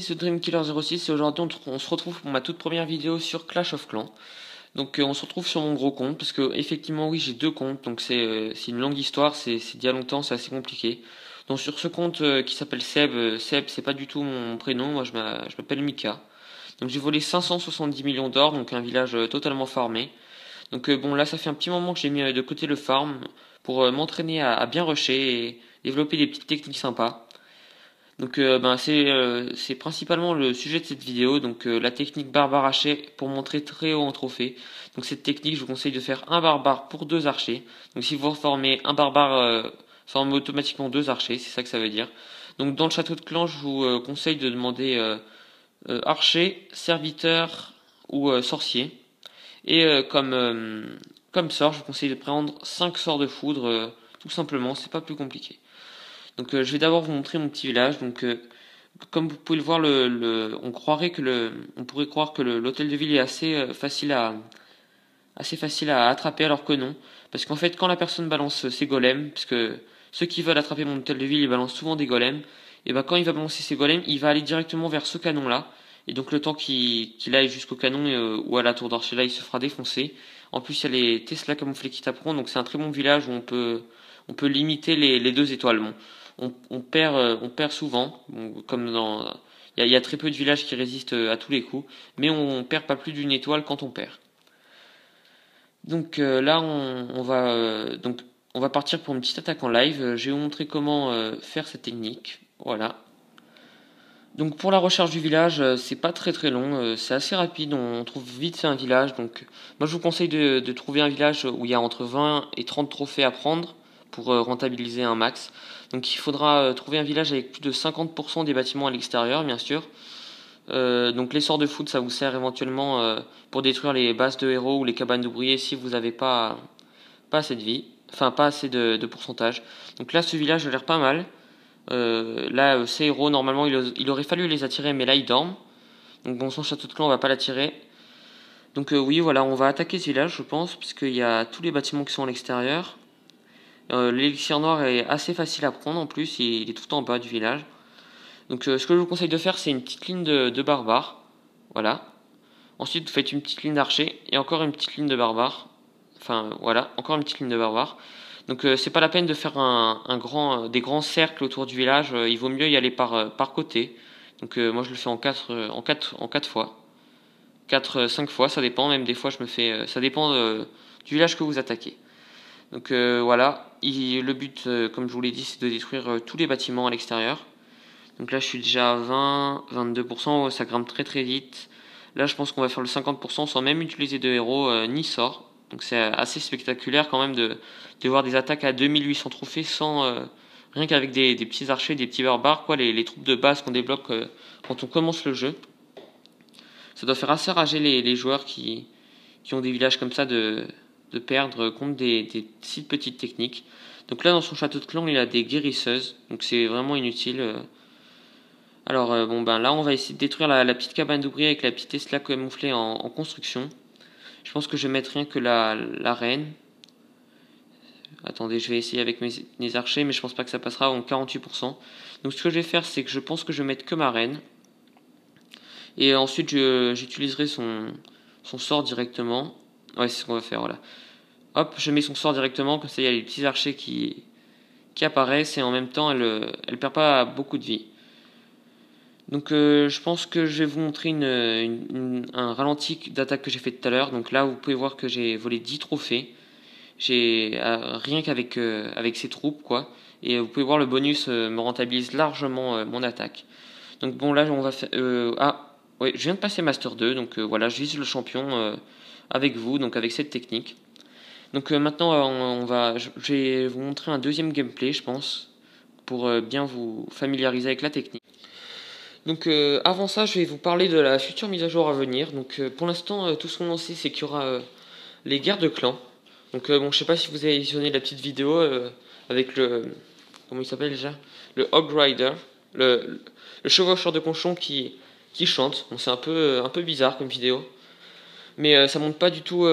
salut, c'est Dreamkiller06 et aujourd'hui on se retrouve pour ma toute première vidéo sur Clash of Clans. Donc on se retrouve sur mon gros compte parce que effectivement oui j'ai deux comptes donc c'est une longue histoire, c'est d'il y a longtemps, c'est assez compliqué. Donc sur ce compte qui s'appelle Seb, Seb c'est pas du tout mon prénom, moi je m'appelle Mika. Donc j'ai volé 570 millions d'or, donc un village totalement farmé. Donc bon là ça fait un petit moment que j'ai mis de côté le farm pour m'entraîner à bien rusher et développer des petites techniques sympas. Donc c'est principalement le sujet de cette vidéo, donc la technique barbare haché pour montrer très haut en trophée. Donc cette technique, je vous conseille de faire un barbare pour deux archers. Donc si vous reformez un barbare, formez automatiquement deux archers, c'est ça que ça veut dire. Donc dans le château de clan, je vous conseille de demander archer, serviteur ou sorcier. Et comme sort, je vous conseille de prendre 5 sorts de foudre, tout simplement, c'est pas plus compliqué. Donc je vais d'abord vous montrer mon petit village. Donc comme vous pouvez le voir, on pourrait croire que l'hôtel de ville est assez facile à attraper alors que non. Parce qu'en fait quand la personne balance ses golems, parce que ceux qui veulent attraper mon hôtel de ville ils balancent souvent des golems, et ben quand il va balancer ses golems, il va aller directement vers ce canon là. Et donc le temps qu'il aille jusqu'au canon ou à la tour d'archer là, il se fera défoncer. En plus il y a les Tesla camouflés qui taperont, donc c'est un très bon village où on peut limiter les deux étoiles. Bon, on perd souvent, bon, comme dans, il y a très peu de villages qui résistent à tous les coups, mais on perd pas plus d'une étoile quand on perd. Donc là, on va partir pour une petite attaque en live. Je vais vous montrer comment faire cette technique. Voilà. Donc pour la recherche du village, c'est pas très long, c'est assez rapide, on trouve vite fait un village. Donc moi je vous conseille de trouver un village où il y a entre 20 et 30 trophées à prendre pour rentabiliser un max. Donc il faudra trouver un village avec plus de 50% des bâtiments à l'extérieur, bien sûr. Donc les sorts de foot, ça vous sert éventuellement pour détruire les bases de héros ou les cabanes d'ouvriers si vous n'avez pas assez de vie, enfin pas assez de pourcentage. Donc là ce village a l'air pas mal. Là, ces héros, normalement, il aurait fallu les attirer, mais là, ils dorment. Donc, bon, son château de clan, on va pas l'attirer. Donc, oui, voilà, on va attaquer ce village, je pense, puisqu'il y a tous les bâtiments qui sont à l'extérieur. L'élixir noir est assez facile à prendre, en plus, il est tout en bas du village. Donc, ce que je vous conseille de faire, c'est une petite ligne de barbares. Voilà. Ensuite, vous faites une petite ligne d'archers et encore une petite ligne de barbares. Enfin, voilà, encore une petite ligne de barbares. Donc c'est pas la peine de faire des grands cercles autour du village, il vaut mieux y aller par côté. Donc moi je le fais en quatre fois. 5 fois, ça dépend, même des fois je me fais. Ça dépend du village que vous attaquez. Donc voilà, le but, comme je vous l'ai dit, c'est de détruire tous les bâtiments à l'extérieur. Donc là je suis déjà à 22%, ça grimpe très vite. Là je pense qu'on va faire le 50% sans même utiliser de héros ni sort. Donc c'est assez spectaculaire quand même de voir des attaques à 2800 trophées sans rien qu'avec des petits archers, des petits barbares, quoi, les troupes de base qu'on débloque quand on commence le jeu. Ça doit faire assez rager les joueurs qui ont des villages comme ça de perdre contre des si petites techniques. Donc là dans son château de clan il a des guérisseuses, donc c'est vraiment inutile. Alors bon ben là on va essayer de détruire la petite cabane d'ouvriers avec la petite Tesla camouflée en construction. Je pense que je vais mettre rien que la reine. Attendez, je vais essayer avec mes archers, mais je pense pas que ça passera en 48%. Donc ce que je vais faire, c'est que je pense que je vais mettre que ma reine. Et ensuite, j'utiliserai son sort directement. Ouais, c'est ce qu'on va faire, voilà. Hop, je mets son sort directement, comme ça il y a les petits archers qui apparaissent et en même temps elle perd pas beaucoup de vie. Donc je pense que je vais vous montrer un ralenti d'attaque que j'ai fait tout à l'heure. Donc là, vous pouvez voir que j'ai volé 10 trophées. J'ai rien qu'avec avec ces troupes quoi. Et vous pouvez voir le bonus me rentabilise largement mon attaque. Donc bon là on va faire ouais, je viens de passer Master 2 donc voilà, je vise le champion avec vous donc avec cette technique. Donc maintenant je vais vous montrer un deuxième gameplay je pense pour bien vous familiariser avec la technique. Donc avant ça, je vais vous parler de la future mise à jour à venir. Donc pour l'instant, tout ce qu'on en sait, c'est qu'il y aura les guerres de clans. Donc bon, je sais pas si vous avez visionné la petite vidéo avec comment il s'appelle déjà? Le Hog Rider, le chevaucheur de cochon qui chante. Bon, c'est un peu bizarre comme vidéo, mais ça montre pas du tout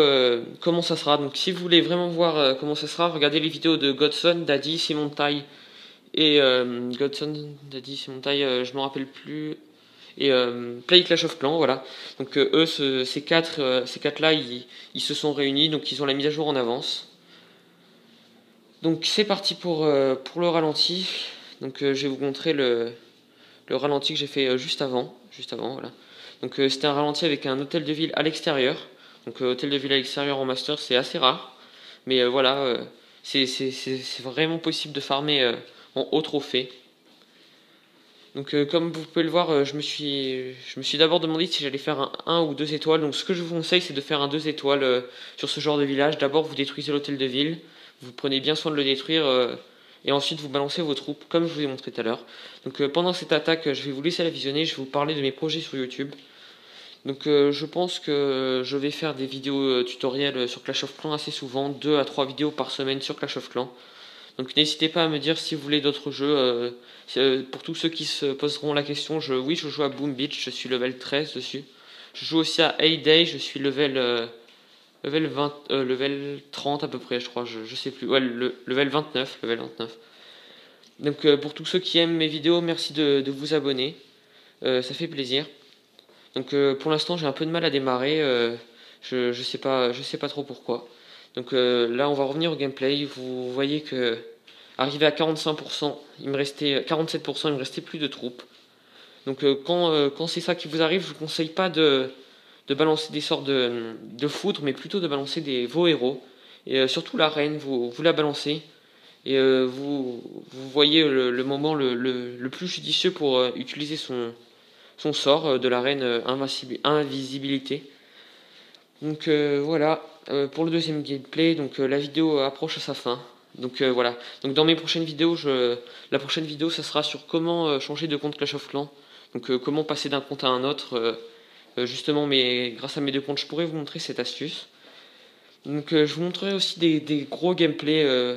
comment ça sera. Donc si vous voulez vraiment voir comment ça sera, regardez les vidéos de Godson, Daddy, Simon Taille et Godson, Daddy, Simon Taille, je me rappelle plus. et Play Clash of Clans, voilà. Donc eux, ces quatre là, ils se sont réunis, donc ils ont la mise à jour en avance. Donc c'est parti pour le ralenti. Donc je vais vous montrer le ralenti que j'ai fait juste avant, voilà. Donc c'était un ralenti avec un hôtel de ville à l'extérieur. Donc hôtel de ville à l'extérieur en master, c'est assez rare, mais voilà, c'est vraiment possible de farmer en haut trophée. Donc comme vous pouvez le voir, je me suis d'abord demandé si j'allais faire un 1 ou 2 étoiles. Donc ce que je vous conseille, c'est de faire un 2 étoiles sur ce genre de village. D'abord vous détruisez l'hôtel de ville, vous prenez bien soin de le détruire, et ensuite vous balancez vos troupes comme je vous ai montré tout à l'heure. Donc pendant cette attaque, je vais vous laisser la visionner, je vais vous parler de mes projets sur YouTube. Donc je pense que je vais faire des vidéos tutoriels sur Clash of Clans assez souvent, 2 à 3 vidéos par semaine sur Clash of Clans. Donc n'hésitez pas à me dire si vous voulez d'autres jeux. Pour tous ceux qui se poseront la question, oui, je joue à Boom Beach, je suis level 13 dessus. Je joue aussi à Hay-Day, je suis level 30 à peu près, je crois, je sais plus. Ouais, level 29. Donc pour tous ceux qui aiment mes vidéos, merci de vous abonner. Ça fait plaisir. Donc pour l'instant, j'ai un peu de mal à démarrer. Je sais pas trop pourquoi. Donc là, on va revenir au gameplay. Vous voyez que arrivé à 45%, il me restait 47%, il me restait plus de troupes. Donc quand c'est ça qui vous arrive, je vous conseille pas de balancer des sorts de foudre, mais plutôt de balancer vos héros. Et surtout la reine, vous la balancez. Et vous voyez le moment le plus judicieux pour utiliser son sort de la reine invisibilité. Donc voilà, pour le deuxième gameplay, donc la vidéo approche à sa fin. Donc voilà, donc dans mes prochaines vidéos, la prochaine vidéo, ça sera sur comment changer de compte Clash of Clans. Donc comment passer d'un compte à un autre. Justement, mais grâce à mes deux comptes, je pourrais vous montrer cette astuce. Donc je vous montrerai aussi des gros gameplays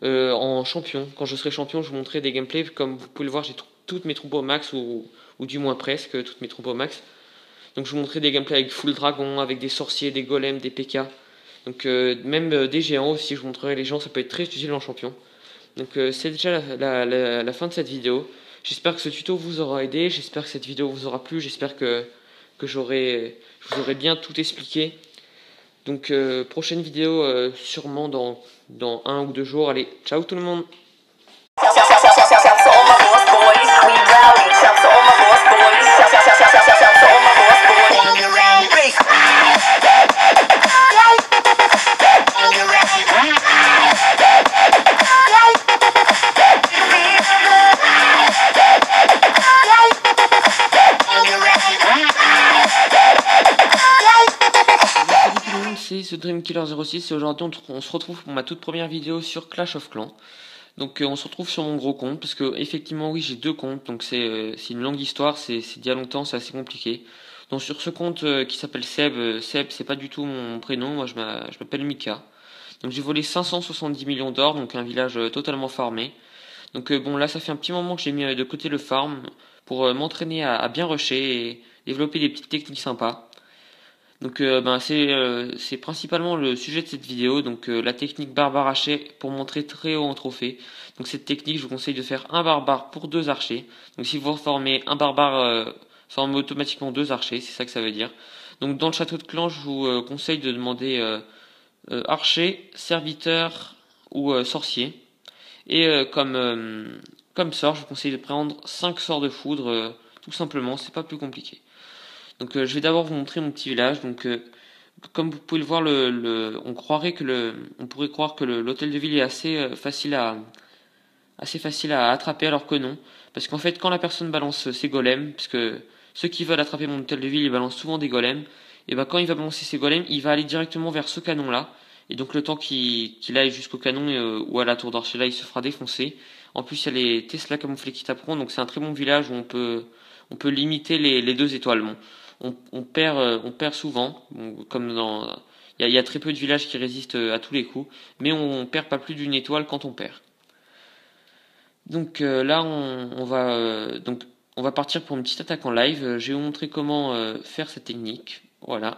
en champion. Quand je serai champion, je vous montrerai des gameplays. Comme vous pouvez le voir, j'ai toutes mes troupes au max, ou du moins presque toutes mes troupes au max. Donc je vous montrerai des gameplays avec full dragon, avec des sorciers, des golems, des PK. Donc même des géants aussi, je vous montrerai les gens, ça peut être très utile en champion. Donc c'est déjà la fin de cette vidéo. J'espère que ce tuto vous aura aidé, j'espère que cette vidéo vous aura plu, j'espère que je vous aurai bien tout expliqué. Donc prochaine vidéo sûrement dans 1 ou 2 jours. Allez, ciao tout le monde. C'est The Dream Killer 06 et aujourd'hui on se retrouve pour ma toute première vidéo sur Clash of Clans. Donc on se retrouve sur mon gros compte parce que effectivement oui j'ai 2 comptes, donc c'est une longue histoire, c'est d'il y a longtemps, c'est assez compliqué. Donc sur ce compte qui s'appelle Seb, Seb c'est pas du tout mon prénom, moi je m'appelle Mika. Donc j'ai volé 570 millions d'or, donc un village totalement farmé. Donc bon là ça fait un petit moment que j'ai mis de côté le farm pour m'entraîner à bien rusher et développer des petites techniques sympas. Donc c'est principalement le sujet de cette vidéo, donc la technique barbare archer pour montrer très haut en trophée. Donc cette technique, je vous conseille de faire un barbare pour 2 archers. Donc si vous reformez un barbare, formez automatiquement 2 archers, c'est ça que ça veut dire. Donc dans le château de clan, je vous conseille de demander archer, serviteur ou sorcier. Et comme sort, je vous conseille de prendre 5 sorts de foudre, tout simplement, c'est pas plus compliqué. Donc je vais d'abord vous montrer mon petit village. Donc comme vous pouvez le voir, on pourrait croire que l'hôtel de ville est assez facile à attraper, alors que non. Parce qu'en fait, quand la personne balance ses golems, parce que ceux qui veulent attraper mon hôtel de ville, ils balancent souvent des golems, et ben quand il va balancer ses golems, il va aller directement vers ce canon là. Et donc le temps qu'il aille jusqu'au canon ou à la tour d'archer là, il se fera défoncer. En plus, il y a les Tesla camouflés qui taperont, donc c'est un très bon village où on peut limiter les 2 étoiles. Bon, on perd souvent, comme il y a très peu de villages qui résistent à tous les coups, mais on perd pas plus d'1 étoile quand on perd. Donc là on va partir pour une petite attaque en live. Je vais vous montrer comment faire cette technique. Voilà.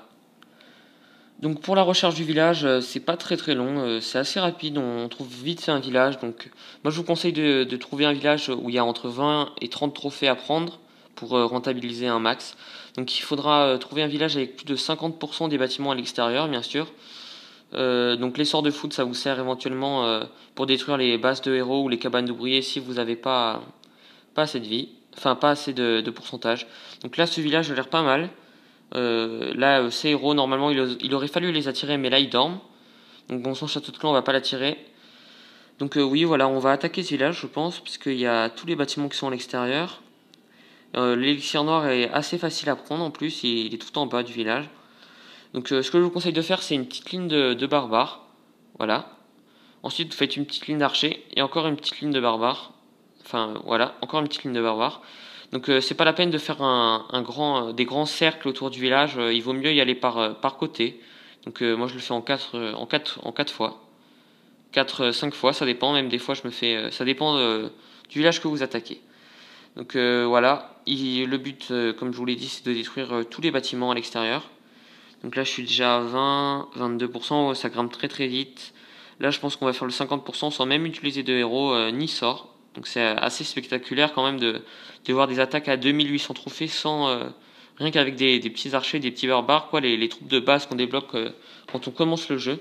Donc pour la recherche du village, c'est pas très long, c'est assez rapide, on trouve vite un village. Donc moi je vous conseille de trouver un village où il y a entre 20 et 30 trophées à prendre pour rentabiliser un max. Donc il faudra trouver un village avec plus de 50% des bâtiments à l'extérieur, bien sûr. Donc les sorts de foot, ça vous sert éventuellement pour détruire les bases de héros ou les cabanes d'ouvriers si vous n'avez pas assez de vie, enfin pas assez de pourcentage. Donc là, ce village a l'air pas mal. Là, ces héros, normalement, il aurait fallu les attirer, mais là, ils dorment. Donc bon, son château de clan, on va pas l'attirer. Donc oui, voilà, on va attaquer ce village, je pense, puisqu'il y a tous les bâtiments qui sont à l'extérieur. L'élixir noir est assez facile à prendre en plus, il est tout en bas du village. Donc ce que je vous conseille de faire, c'est une petite ligne de barbares. Voilà. Ensuite, vous faites une petite ligne d'archers et encore une petite ligne de barbares. Enfin, voilà, encore une petite ligne de barbares. Donc c'est pas la peine de faire des grands cercles autour du village, il vaut mieux y aller par côté. Donc moi je le fais en 4 fois. 5 fois, ça dépend, même des fois je me fais. Ça dépend du village que vous attaquez. Donc voilà, le but, comme je vous l'ai dit, c'est de détruire tous les bâtiments à l'extérieur. Donc là je suis déjà à 22%, ça grimpe très très vite. Là je pense qu'on va faire le 50% sans même utiliser de héros ni sort. Donc c'est assez spectaculaire quand même de voir des attaques à 2800 trophées sans rien qu'avec des petits archers, des petits barbares, quoi, les troupes de base qu'on débloque quand on commence le jeu.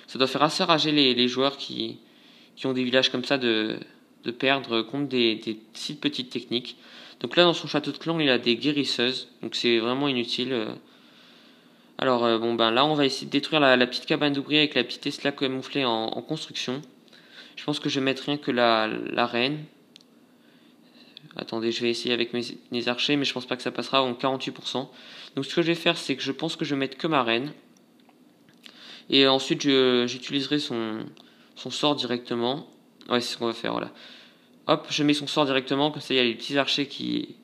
Ça doit faire assez rager les joueurs qui ont des villages comme ça de perdre contre des si petites techniques. Donc là dans son château de clan il a des guérisseuses, donc c'est vraiment inutile. Alors bon ben là on va essayer de détruire la petite cabane d'ouvriers avec la petite Tesla camouflée en construction. Je pense que je vais mettre rien que la reine. Attendez, je vais essayer avec mes archers, mais je pense pas que ça passera en 48%. Donc ce que je vais faire, c'est que je pense que je vais mettre que ma reine. Et ensuite, j'utiliserai son sort directement. Ouais, c'est ce qu'on va faire, voilà. Hop, je mets son sort directement, comme ça il y a les petits archers qui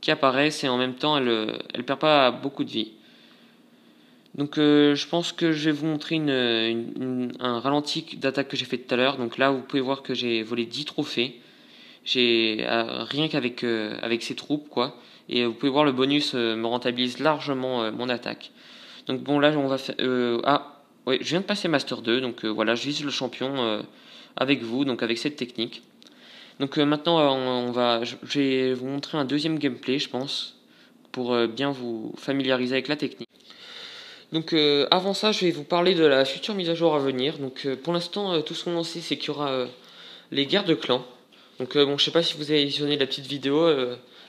apparaissent, et en même temps, elle perd pas beaucoup de vie. Donc je pense que je vais vous montrer un ralenti d'attaque que j'ai fait tout à l'heure. Donc là, vous pouvez voir que j'ai volé 10 trophées. J'ai rien qu'avec ces troupes, quoi. Et vous pouvez voir le bonus me rentabilise largement mon attaque. Donc bon, là on va faire ouais, je viens de passer Master 2, donc voilà, je vise le champion avec vous, donc avec cette technique. Donc maintenant je vais vous montrer un deuxième gameplay, je pense, pour bien vous familiariser avec la technique. Donc avant ça, je vais vous parler de la future mise à jour à venir. Donc pour l'instant, tout ce qu'on en sait, c'est qu'il y aura les guerres de clans. Donc bon, je sais pas si vous avez visionné la petite vidéo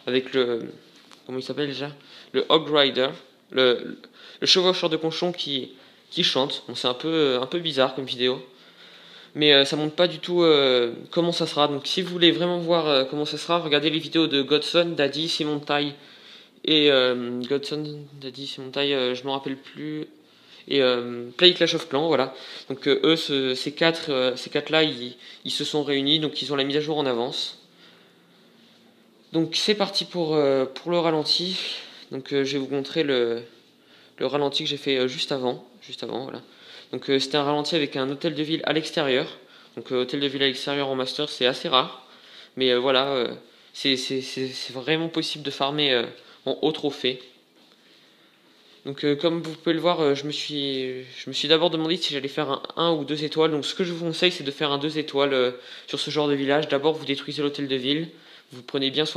avec comment il s'appelle déjà, le Hog Rider, le chevaucheur de cochon qui chante. Bon, c'est un peu bizarre comme vidéo, mais ça montre pas du tout comment ça sera. Donc si vous voulez vraiment voir comment ça sera, regardez les vidéos de Godson, Daddy, Simon Taille et Godson, Daddy, Simon Taille, je me rappelle plus. Et Play Clash of Clans, voilà. Donc eux, ces quatre là, ils se sont réunis, donc ils ont la mise à jour en avance. Donc c'est parti pour le ralenti. Donc je vais vous montrer le ralenti que j'ai fait juste avant, voilà. Donc c'était un ralenti avec un hôtel de ville à l'extérieur. Donc hôtel de ville à l'extérieur en master, c'est assez rare, mais voilà, c'est vraiment possible de farmer en haut trophée. Donc comme vous pouvez le voir, je me suis d'abord demandé si j'allais faire un 1 ou 2 étoiles. Donc ce que je vous conseille, c'est de faire un 2 étoiles sur ce genre de village. D'abord vous détruisez l'hôtel de ville, vous prenez bien soin